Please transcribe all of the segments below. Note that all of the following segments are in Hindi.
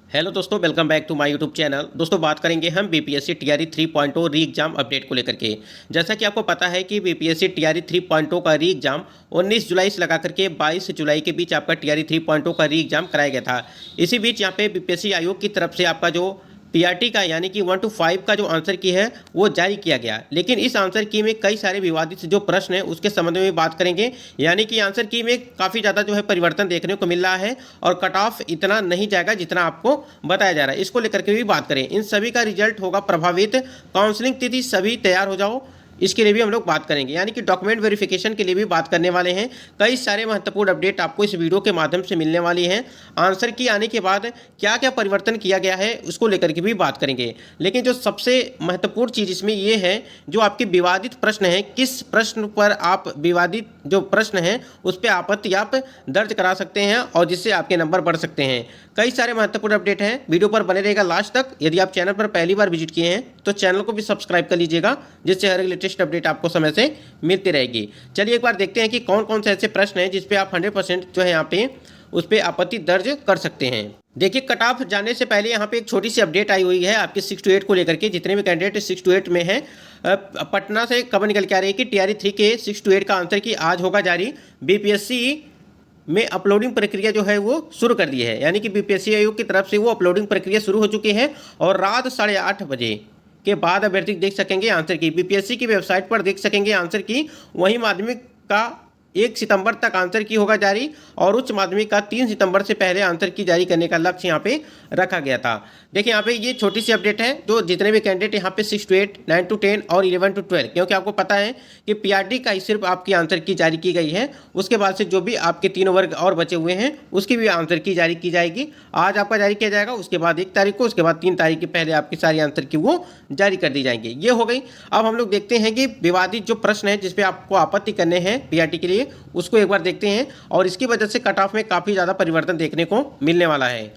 हेलो दोस्तों, welcome back to my YouTube channel. दोस्तों बात करेंगे हम बीपीएससी टीआरई 3.0 री एग्जाम अपडेट को लेकर के। जैसा कि आपको पता है कि बीपीएससी टीआरई 3.0 का री एग्जाम 19 जुलाई से लगा करके 22 जुलाई के बीच आपका टीआरई 3.0 का री एग्जाम कराया गया था। इसी बीच यहाँ पे बीपीएससी आयोग की तरफ से आपका जो पीआरटी का यानी कि 1 to 5 का जो आंसर की है वो जारी किया गया, लेकिन इस आंसर की में कई सारे विवादित जो प्रश्न है उसके संबंध में बात करेंगे। यानी कि आंसर की में काफ़ी ज़्यादा जो है परिवर्तन देखने को मिल रहा है और कट ऑफ इतना नहीं जाएगा जितना आपको बताया जा रहा है। इसको लेकर के भी बात करें। इन सभी का रिजल्ट होगा प्रभावित। काउंसलिंग तिथि सभी तैयार हो जाओ, इसके लिए भी हम लोग बात करेंगे। यानी कि डॉक्यूमेंट वेरिफिकेशन के लिए भी बात करने वाले हैं। कई सारे महत्वपूर्ण अपडेट आपको इस वीडियो के माध्यम से मिलने वाली हैं। आंसर की आने के बाद क्या क्या परिवर्तन किया गया है उसको लेकर के भी बात करेंगे। लेकिन जो सबसे महत्वपूर्ण चीज़ इसमें ये है, जो आपके विवादित प्रश्न हैं, किस प्रश्न पर आप विवादित जो प्रश्न हैं उस पर आपत्ति आप दर्ज करा सकते हैं और जिससे आपके नंबर बढ़ सकते हैं। कई सारे महत्वपूर्ण अपडेट हैं, वीडियो पर बने रहेगा लास्ट तक। यदि आप चैनल पर पहली बार विजिट किए हैं तो चैनल को भी सब्सक्राइब कर लीजिएगा, जिससे हर एक लेटेस्ट अपडेट आपको समय से मिलती रहेगी। चलिए एक बार देखते हैं कि कौन कौन से ऐसे प्रश्न हैं जिस पे आप 100% जो है यहाँ पे उस पर आपत्ति दर्ज कर सकते हैं। देखिए, कट ऑफ जाने से पहले यहाँ पे एक छोटी सी अपडेट आई हुई है आपके 6 to 8 को लेकर के। जितने भी कैंडिडेट 6 to 8 में हैं, पटना से खबर निकल के आ रही है कि टीआरई 3 के 6 to 8 का आंसर की आज होगा जारी। बीपीएससी में अपलोडिंग प्रक्रिया जो है वो शुरू कर दी है। यानी कि बीपीएससी आयोग की तरफ से वो अपलोडिंग प्रक्रिया शुरू हो चुकी है और रात 8:30 बजे के बाद अभ्यर्थी देख सकेंगे आंसर की। बीपीएससी की वेबसाइट पर देख सकेंगे आंसर की। वहीं माध्यमिक का 1 सितंबर तक आंसर की होगा जारी और उच्च माध्यमिक का 3 सितंबर से पहले आंसर की जारी करने का लक्ष्य यहाँ पे रखा गया था। देखिए यहाँ पे ये छोटी सी अपडेट है, जो जितने भी कैंडिडेट यहाँ पे 6 to 8, 9 to 10 और 11 to 12, क्योंकि आपको पता है कि पीआरटी का ही सिर्फ आपकी आंसर की जारी की गई है। उसके बाद से जो भी आपके 3 वर्ग और बचे हुए हैं उसकी भी आंसर की जारी की जाएगी। आज आपका जारी किया जाएगा, उसके बाद 1 तारीख को, उसके बाद 3 तारीख के पहले आपकी सारी आंसर की वो जारी कर दी जाएंगी। ये हो गई। अब हम लोग देखते हैं कि विवादित जो प्रश्न है जिसपे आपको आपत्ति करने हैं पीआरटी के लिए, उसको एक बार देखते हैं। और इसकी वजह से कट ऑफ में काफ़ी ज़्यादा परिवर्तन देखने को मिलने वाला है।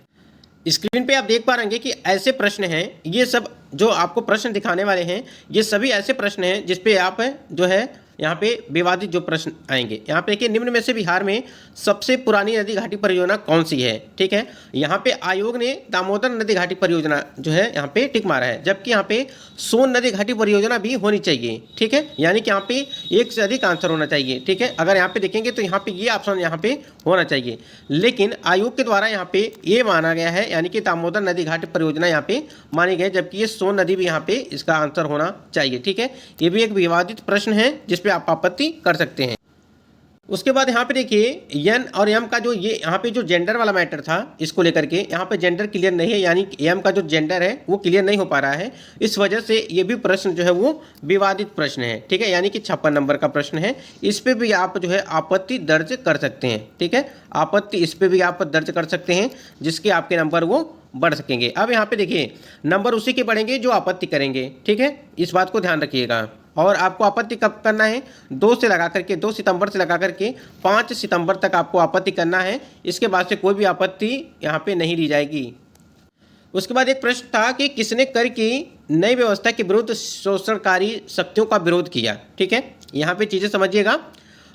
स्क्रीन पे आप देख पा रहे हैं कि ऐसे प्रश्न हैं, ये सब जो आपको प्रश्न दिखाने वाले हैं ये सभी ऐसे प्रश्न हैं जिस पे आप जो है यहाँ पे विवादित जो प्रश्न आएंगे। यहाँ पे देखिए, निम्न में से बिहार में सबसे पुरानी नदी घाटी परियोजना कौन सी है। ठीक है, यहाँ पे आयोग ने दामोदर नदी घाटी परियोजना जो है यहाँ पे टिक मारा है, जबकि यहाँ पे सोन नदी घाटी परियोजना भी होनी चाहिए। ठीक है, यानी कि यहाँ पे एक से अधिक आंसर होना चाहिए। ठीक है, अगर यहाँ पे देखेंगे तो यहाँ पे ये ऑप्शन यहाँ पे होना चाहिए, लेकिन आयोग के द्वारा यहाँ पे ये माना गया है, यानी कि दामोदर नदी घाटी परियोजना यहाँ पे मानी गई, जबकि ये सोन नदी भी यहाँ पे इसका आंसर होना चाहिए। ठीक है, ये भी एक विवादित प्रश्न है जिस पे आप आपत्ति कर सकते हैं। उसके बाद यहाँ पे देखिए, एन और एम का जो ये यहाँ पे जो जेंडर वाला मैटर था, इसको लेकर के यहाँ पे जेंडर क्लियर नहीं है, यानी कि एम का जो जेंडर है वो क्लियर नहीं हो पा रहा है। इस वजह से ये भी प्रश्न जो है वो विवादित प्रश्न है। ठीक है, यानी कि 56 नंबर का प्रश्न है। इस पे भी आप जो है आपत्ति दर्ज कर सकते हैं। ठीक है, आपत्ति इस पे भी आप दर्ज कर सकते हैं, जिसके आपके नंबर वो बढ़ सकेंगे। अब यहाँ पे देखिए, नंबर उसी के बढ़ेंगे जो आपत्ति करेंगे। ठीक है, इस बात को ध्यान रखिएगा। और आपको आपत्ति कब करना है, 2 से लगा करके 2 सितंबर से लगा करके 5 सितंबर तक आपको आपत्ति करना है। इसके बाद से कोई भी आपत्ति यहाँ पे नहीं ली जाएगी। उसके बाद एक प्रश्न था कि किसने कर की नई व्यवस्था के विरुद्ध शोषणकारी शक्तियों का विरोध किया। ठीक है, यहाँ पे चीज़ें समझिएगा।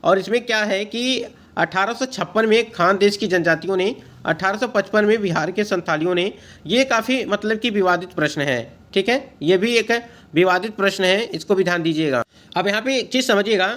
और इसमें क्या है कि 1856 में खान देश की जनजातियों ने, 1855 में बिहार के संथालियों ने, ये काफ़ी मतलब कि विवादित प्रश्न है। ठीक है, ये भी एक विवादित प्रश्न है, इसको भी ध्यान दीजिएगा। अब यहाँ पे एक चीज़ समझिएगा,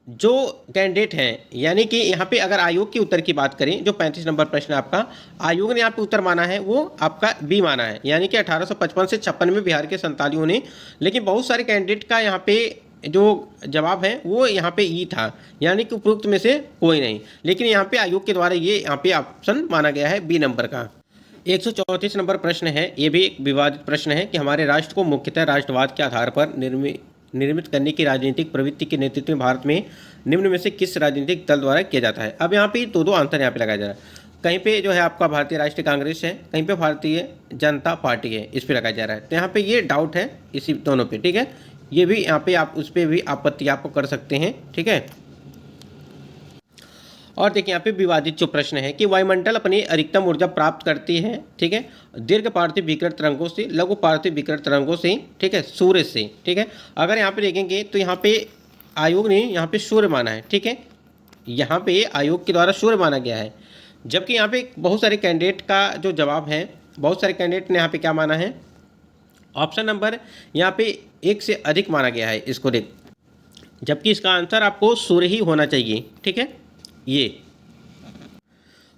जो कैंडिडेट हैं, यानी कि यहाँ पे अगर आयोग के उत्तर की बात करें, जो 35 नंबर प्रश्न आपका आयोग ने यहाँ पे उत्तर माना है वो आपका बी माना है, यानी कि 1855 से 56 में बिहार के संथालियों ने। लेकिन बहुत सारे कैंडिडेट का यहाँ पे जो जवाब है वो यहाँ पे ई था, यानी कि उपरोक्त में से कोई नहीं। लेकिन यहाँ पे आयोग के द्वारा ये यहाँ पे ऑप्शन माना गया है बी नंबर का। 134 नंबर प्रश्न है, ये भी एक विवादित प्रश्न है कि हमारे राष्ट्र को मुख्यतः राष्ट्रवाद के आधार पर निर्मित करने की राजनीतिक प्रवृत्ति के नेतृत्व में भारत में निम्न में से किस राजनीतिक दल द्वारा किया जाता है। अब यहाँ पे दो आंसर यहाँ पे लगाया जा रहा है। कहीं पे जो है आपका भारतीय राष्ट्रीय कांग्रेस है, कहीं पे भारतीय जनता पार्टी है, इस पर लगाया जा रहा है। तो यहाँ पे ये डाउट है इसी दोनों पे। ठीक है, ये भी यहाँ पे आप उस पर भी आपत्ति आपको कर सकते हैं। ठीक है, और देखिए यहाँ पे विवादित जो प्रश्न है कि वायुमंडल अपनी अधिकतम ऊर्जा प्राप्त करती है। ठीक है, दीर्घ पार्थिव विकिरण तरंगों से, लघु पार्थिव विकिरण तरंगों से। ठीक है, सूर्य से। ठीक है, अगर यहाँ पे देखेंगे तो यहाँ पे आयोग ने यहाँ पे सूर्य माना है। ठीक है, यहाँ पे आयोग के द्वारा सूर्य माना गया है, जबकि यहाँ पे बहुत सारे कैंडिडेट का जो जवाब है बहुत सारे कैंडिडेट ने यहाँ पे क्या माना है, ऑप्शन नंबर यहाँ पे 1 से अधिक माना गया है इसको देख, जबकि इसका आंसर आपको सूर्य ही होना चाहिए। ठीक है, ये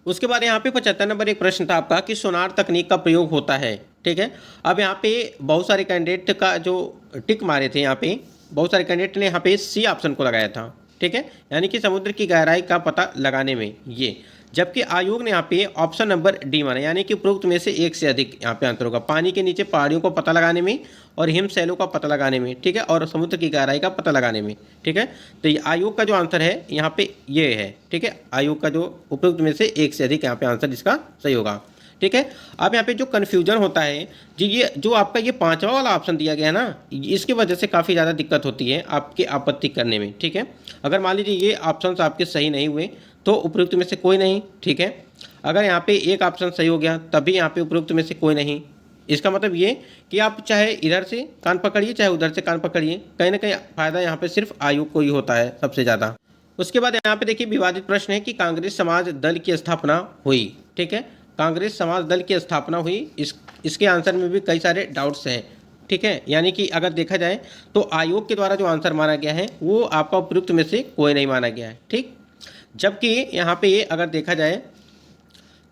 उसके बाद यहाँ पे 75 नंबर एक प्रश्न था आपका कि सोनार तकनीक का प्रयोग होता है। ठीक है, अब यहाँ पे बहुत सारे कैंडिडेट का जो टिक मारे थे, यहाँ पे बहुत सारे कैंडिडेट ने यहाँ पे सी ऑप्शन को लगाया था। ठीक है, यानी कि समुद्र की गहराई का पता लगाने में ये, जबकि आयोग ने यहाँ पे ऑप्शन नंबर डी माना, यानी कि उपरोक्त में से 1 से अधिक यहाँ पे आंसर होगा, पानी के नीचे पहाड़ियों को पता लगाने में और हिमशैलों का पता लगाने में। ठीक है, और समुद्र की गहराई का पता लगाने में। ठीक है, तो ये आयोग का जो आंसर है यहाँ पे ये है। ठीक है, आयोग का जो उपरोक्त में से 1 से अधिक यहाँ पे आंसर इसका सही होगा। ठीक है, अब यहाँ पे जो कन्फ्यूजन होता है जी, ये जो आपका ये 5वां वाला ऑप्शन दिया गया है ना, इसकी वजह से काफ़ी ज़्यादा दिक्कत होती है आपकी आपत्ति करने में। ठीक है, अगर मान लीजिए ये ऑप्शन आपके सही नहीं हुए तो उपयुक्त में से कोई नहीं। ठीक है, अगर यहाँ पे एक ऑप्शन सही हो गया तभी यहाँ पे उपयुक्त में से कोई नहीं, इसका मतलब ये कि आप चाहे इधर से कान पकड़िए चाहे उधर से कान पकड़िए, कहीं ना कहीं फ़ायदा यहाँ पे सिर्फ आयोग को ही होता है सबसे ज़्यादा। उसके बाद यहाँ पे देखिए विवादित प्रश्न है कि कांग्रेस समाज दल की स्थापना हुई। ठीक है, कांग्रेस समाज दल की स्थापना हुई, इसके आंसर में भी कई सारे डाउट्स हैं। ठीक है, यानी कि अगर देखा जाए तो आयोग के द्वारा जो आंसर माना गया है वो आपका उपयुक्त में से कोई नहीं माना गया है। ठीक, जबकि यहाँ पे अगर देखा जाए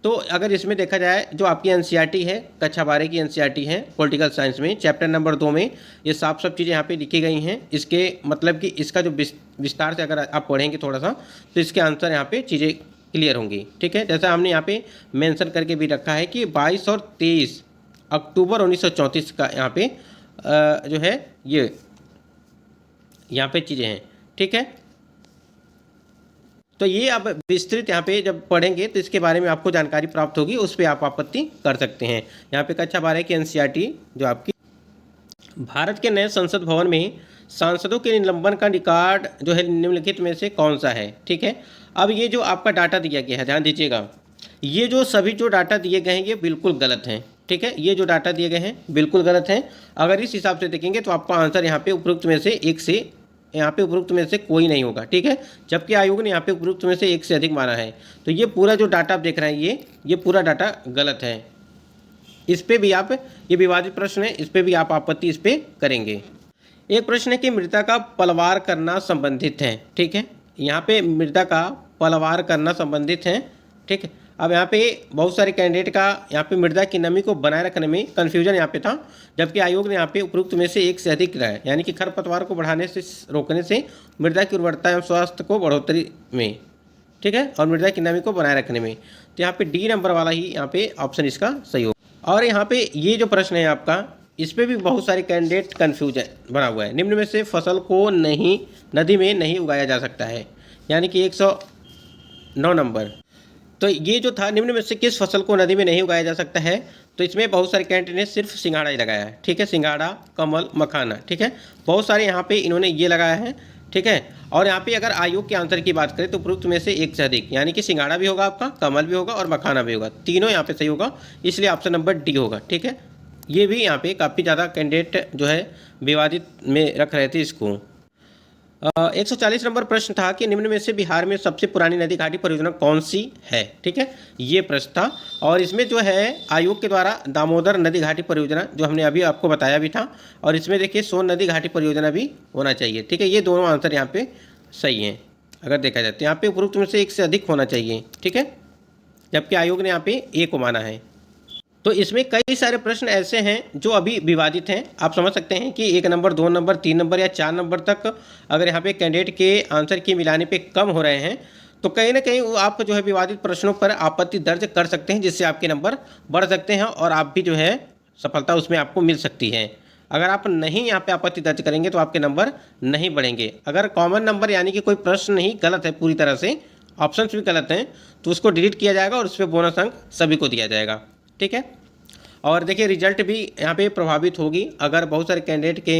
तो अगर इसमें देखा जाए जो आपकी एनसीईआरटी है, कक्षा 12 की एनसीईआरटी है पॉलिटिकल साइंस में चैप्टर नंबर 2 में ये सब चीज़ें यहाँ पे लिखी गई हैं। इसके मतलब कि इसका जो विस्तार से अगर आप पढ़ेंगे थोड़ा सा तो इसके आंसर यहाँ पे चीज़ें क्लियर होंगी। ठीक है, जैसा हमने यहाँ पे मेंशन करके भी रखा है कि 22 और 23 अक्टूबर 1934 का यहाँ पे जो है ये यहाँ पे चीज़ें हैं। ठीक है, तो ये आप विस्तृत यहाँ पे जब पढ़ेंगे तो इसके बारे में आपको जानकारी प्राप्त होगी, उस पर आप आपत्ति कर सकते हैं। यहाँ पे कक्षा 12 की एनसीईआरटी जो आपकी, भारत के नए संसद भवन में सांसदों के निलंबन का रिकॉर्ड जो है निम्नलिखित में से कौन सा है। ठीक है, अब ये जो आपका डाटा दिया गया है ध्यान दीजिएगा, ये जो सभी जो डाटा दिए गए हैं ये बिल्कुल गलत हैं। ठीक है, ये जो डाटा दिए गए हैं बिल्कुल गलत हैं। अगर इस हिसाब से देखेंगे तो आपका आंसर यहाँ पे उपरोक्त में से 1 से यहाँ पे उपरोक्त में से कोई नहीं होगा। ठीक है, जबकि आयोग ने यहाँ पे उपरोक्त में से 1 से अधिक माना है, तो ये पूरा जो डाटा आप देख रहे हैं ये पूरा डाटा गलत है। इस पे भी आप, ये विवादित प्रश्न है, इस पे भी आप आपत्ति इस पे करेंगे। एक प्रश्न है कि मृदा का पलवार करना संबंधित है। ठीक है, यहाँ पे मृदा का पलवार करना संबंधित है। ठीक है, अब यहाँ पे बहुत सारे कैंडिडेट का यहाँ पे मृदा की नमी को बनाए रखने में कन्फ्यूजन यहाँ पे था, जबकि आयोग ने यहाँ पे उपरोक्त में से 1 से अधिक रहा है, यानी कि खरपतवार को बढ़ाने से रोकने से मृदा की उर्वरता एवं स्वास्थ्य को बढ़ोतरी में। ठीक है, और मृदा की नमी को बनाए रखने में, तो यहाँ पे डी नंबर वाला ही यहाँ पे ऑप्शन इसका सही होगा। और यहाँ पे ये जो प्रश्न है आपका, इस पर भी बहुत सारे कैंडिडेट कन्फ्यूजन बना हुआ है। निम्न में से फसल को नहीं नदी में नहीं उगाया जा सकता है, यानी कि 109 नंबर। तो ये जो था निम्न में से किस फसल को नदी में नहीं उगाया जा सकता है, तो इसमें बहुत सारे कैंडिडेट ने सिर्फ सिंघाड़ा ही लगाया है। ठीक है, सिंघाड़ा, कमल, मखाना। ठीक है, बहुत सारे यहाँ पे इन्होंने ये लगाया है। ठीक है, और यहाँ पे अगर आयोग के आंसर की बात करें तो उपरोक्त में से 1 से अधिक, यानी कि सिंघाड़ा भी होगा आपका, कमल भी होगा और मखाना भी होगा, तीनों यहाँ पे सही होगा, इसलिए ऑप्शन नंबर डी होगा। ठीक है, ये भी यहाँ पे काफ़ी ज़्यादा कैंडिडेट जो है विवादित में रख रहे थे इसको। 140 नंबर प्रश्न था कि निम्न में से बिहार में सबसे पुरानी नदी घाटी परियोजना कौन सी है। ठीक है, ये प्रश्न था, और इसमें जो है आयोग के द्वारा दामोदर नदी घाटी परियोजना जो हमने अभी आपको बताया भी था, और इसमें देखिए सोन नदी घाटी परियोजना भी होना चाहिए। ठीक है, ये दोनों आंसर यहाँ पे सही हैं अगर देखा जाए तो, यहाँ पे उपरोक्त में से 1 से अधिक होना चाहिए। ठीक है, जबकि आयोग ने यहाँ पे 1 को माना है। तो इसमें कई सारे प्रश्न ऐसे हैं जो अभी विवादित हैं। आप समझ सकते हैं कि 1 नंबर, 2 नंबर, 3 नंबर या 4 नंबर तक अगर यहाँ पे कैंडिडेट के आंसर की मिलाने पे कम हो रहे हैं तो कहीं ना कहीं आप जो है विवादित प्रश्नों पर आपत्ति दर्ज कर सकते हैं, जिससे आपके नंबर बढ़ सकते हैं और आप भी जो है सफलता उसमें आपको मिल सकती है। अगर आप नहीं यहाँ पे आपत्ति दर्ज करेंगे तो आपके नंबर नहीं बढ़ेंगे। अगर कॉमन नंबर यानी कि कोई प्रश्न ही गलत है, पूरी तरह से ऑप्शन भी गलत हैं, तो उसको डिलीट किया जाएगा और उस पर बोनस अंक सभी को दिया जाएगा। ठीक है, और देखिए रिजल्ट भी यहाँ पे प्रभावित होगी अगर बहुत सारे कैंडिडेट के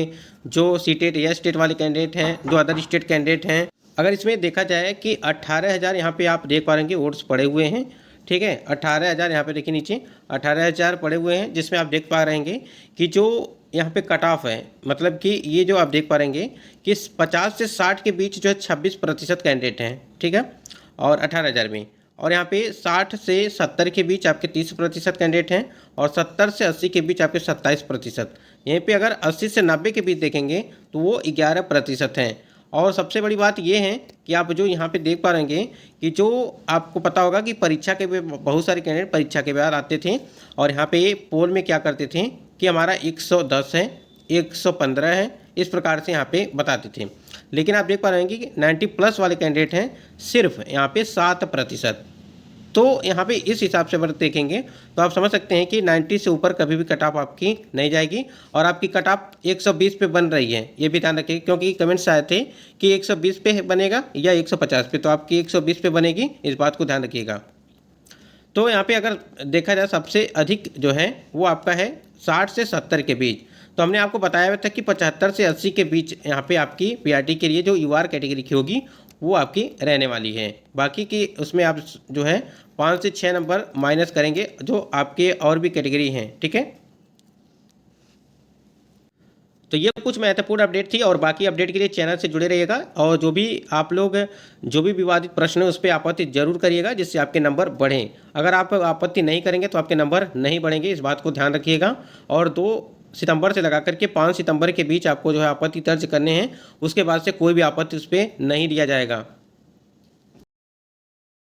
जो सीटेट या स्टेट वाले कैंडिडेट हैं, जो अदर स्टेट कैंडिडेट हैं, अगर इसमें देखा जाए कि 18,000 यहाँ पे आप देख पा रहे हैं वोट्स पड़े हुए हैं। ठीक है, 18,000 यहाँ पे देखिए नीचे 18,000 पड़े हुए हैं, जिसमें आप देख पा रहे हैं कि जो यहाँ पे कट ऑफ है, मतलब कि ये जो आप देख पा रहे हैं कि 50 से 60 के बीच जो है 26% कैंडिडेट हैं। ठीक है, और 18,000 में, और यहाँ पे 60 से 70 के बीच आपके 30% कैंडिडेट हैं और 70 से 80 के बीच आपके 27%। यहीं पे अगर 80 से 90 के बीच देखेंगे तो वो 11% हैं। और सबसे बड़ी बात ये है कि आप जो यहाँ पे देख पा रहे हैं कि जो आपको पता होगा कि परीक्षा के बहुत सारे कैंडिडेट परीक्षा के बाद आते थे और यहाँ पे पोल में क्या करते थे कि हमारा 110 है, 115 है, इस प्रकार से यहाँ पे बताते थे। लेकिन आप देख पा रहे हैं कि 90+ वाले कैंडिडेट हैं सिर्फ यहाँ पे 7%। तो यहाँ पे इस हिसाब से अगर देखेंगे तो आप समझ सकते हैं कि 90 से ऊपर कभी भी कट ऑफ आपकी नहीं जाएगी और आपकी कट ऑफ 120 पे बन रही है, ये भी ध्यान रखिए, क्योंकि कमेंट्स आए थे कि 120 पे बनेगा या 150 पे, तो आपकी 120 पे बनेगी, इस बात को ध्यान रखिएगा। तो यहाँ पे अगर देखा जाए सबसे अधिक जो है वो आपका है 60 से 70 के बीच। तो हमने आपको बताया था कि 75 से 80 के बीच यहाँ पे आपकी पीआरटी के लिए जो यूआर कैटेगरी की होगी वो आपकी रहने वाली है। बाकी की उसमें आप जो है 5 से 6 नंबर माइनस करेंगे जो आपके और भी कैटेगरी हैं, ठीक है। तो ये कुछ महत्वपूर्ण अपडेट थी और बाकी अपडेट के लिए चैनल से जुड़े रहिएगा और जो भी आप लोग जो भी विवादित प्रश्न है उस पर आपत्ति जरूर करिएगा जिससे आपके नंबर बढ़ें। अगर आप आपत्ति नहीं करेंगे तो आपके नंबर नहीं बढ़ेंगे, इस बात को ध्यान रखिएगा। और 2 सितंबर से लगा करके 5 सितंबर के बीच आपको जो है आपत्ति दर्ज करने हैं, उसके बाद से कोई भी आपत्ति उस पर नहीं दिया जाएगा।